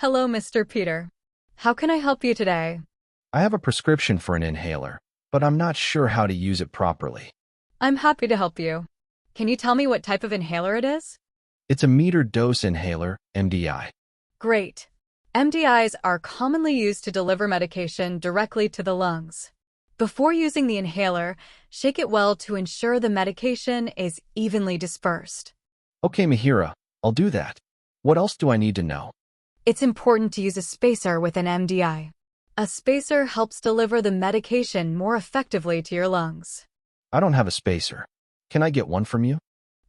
Hello, Mr. Peter. How can I help you today? I have a prescription for an inhaler, but I'm not sure how to use it properly. I'm happy to help you. Can you tell me what type of inhaler it is? It's a metered dose inhaler, MDI. Great. MDIs are commonly used to deliver medication directly to the lungs. Before using the inhaler, shake it well to ensure the medication is evenly dispersed. Okay, Mihira, I'll do that. What else do I need to know? It's important to use a spacer with an MDI. A spacer helps deliver the medication more effectively to your lungs. I don't have a spacer. Can I get one from you?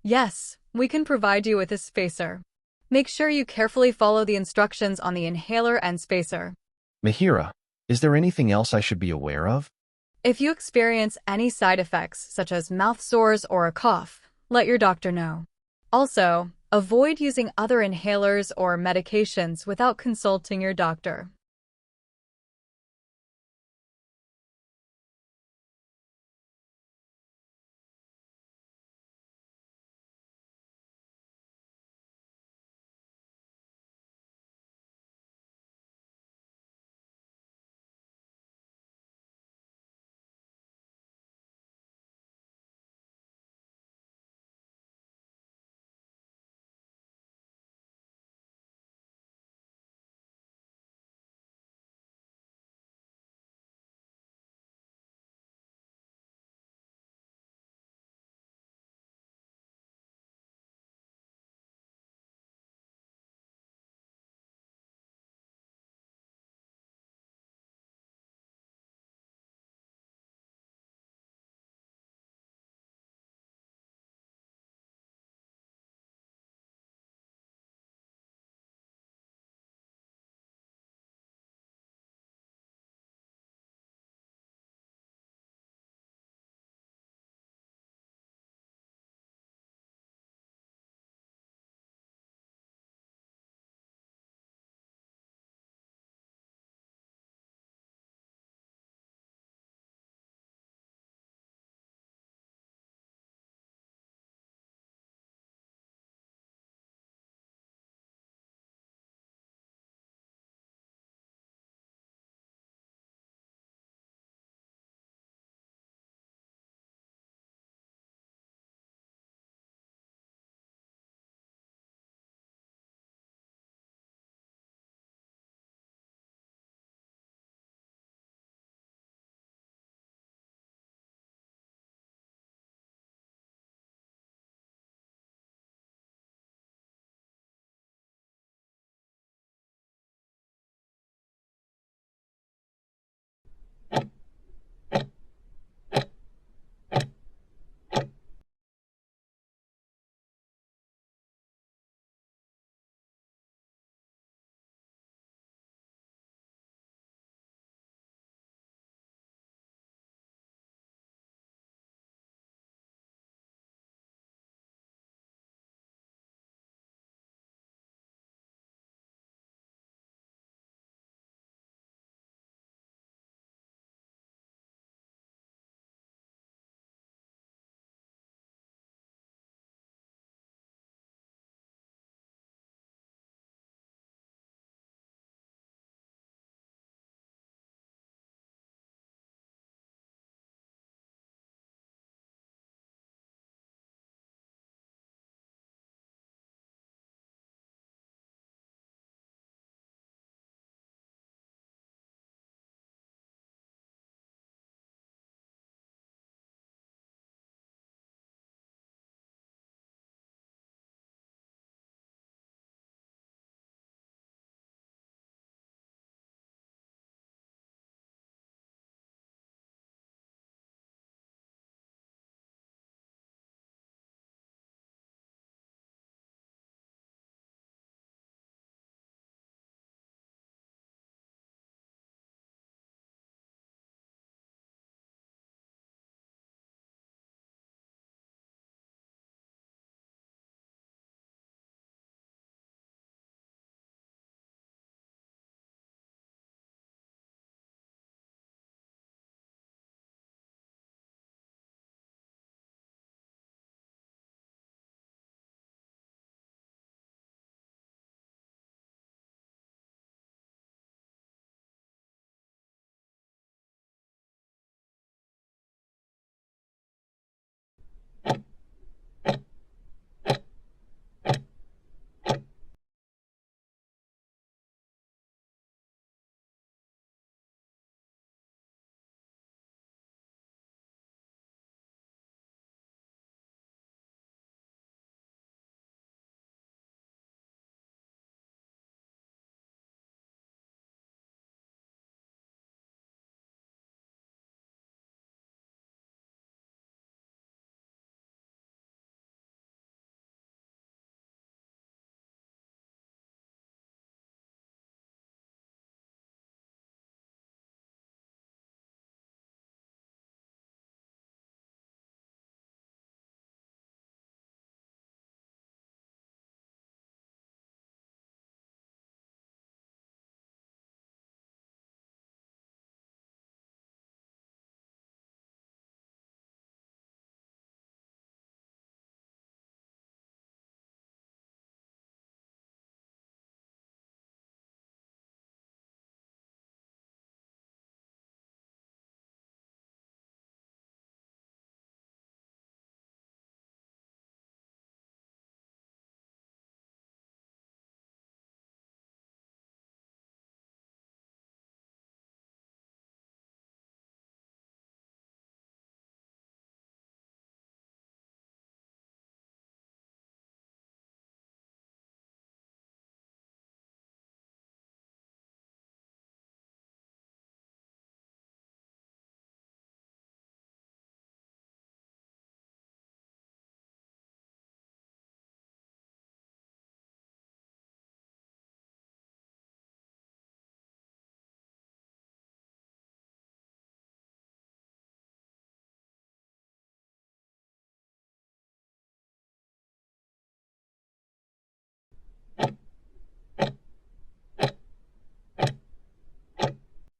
Yes, we can provide you with a spacer. Make sure you carefully follow the instructions on the inhaler and spacer. Mihira, is there anything else I should be aware of? If you experience any side effects, such as mouth sores or a cough, let your doctor know. Also, avoid using other inhalers or medications without consulting your doctor.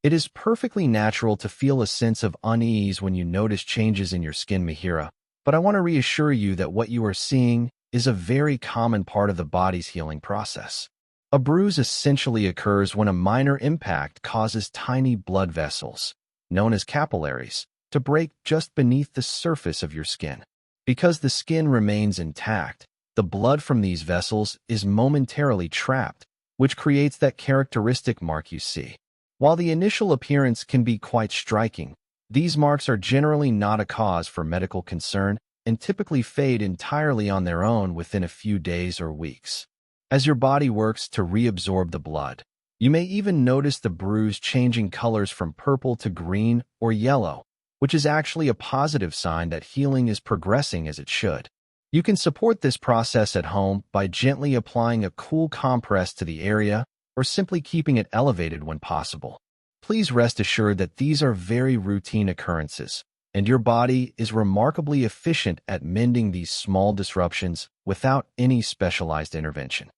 It is perfectly natural to feel a sense of unease when you notice changes in your skin, Mihira, but I want to reassure you that what you are seeing is a very common part of the body's healing process. A bruise essentially occurs when a minor impact causes tiny blood vessels, known as capillaries, to break just beneath the surface of your skin. Because the skin remains intact, the blood from these vessels is momentarily trapped, which creates that characteristic mark you see. While the initial appearance can be quite striking, these marks are generally not a cause for medical concern and typically fade entirely on their own within a few days or weeks. As your body works to reabsorb the blood, you may even notice the bruise changing colors from purple to green or yellow, which is actually a positive sign that healing is progressing as it should. You can support this process at home by gently applying a cool compress to the area or simply keeping it elevated when possible. Please rest assured that these are very routine occurrences, and your body is remarkably efficient at mending these small disruptions without any specialized intervention.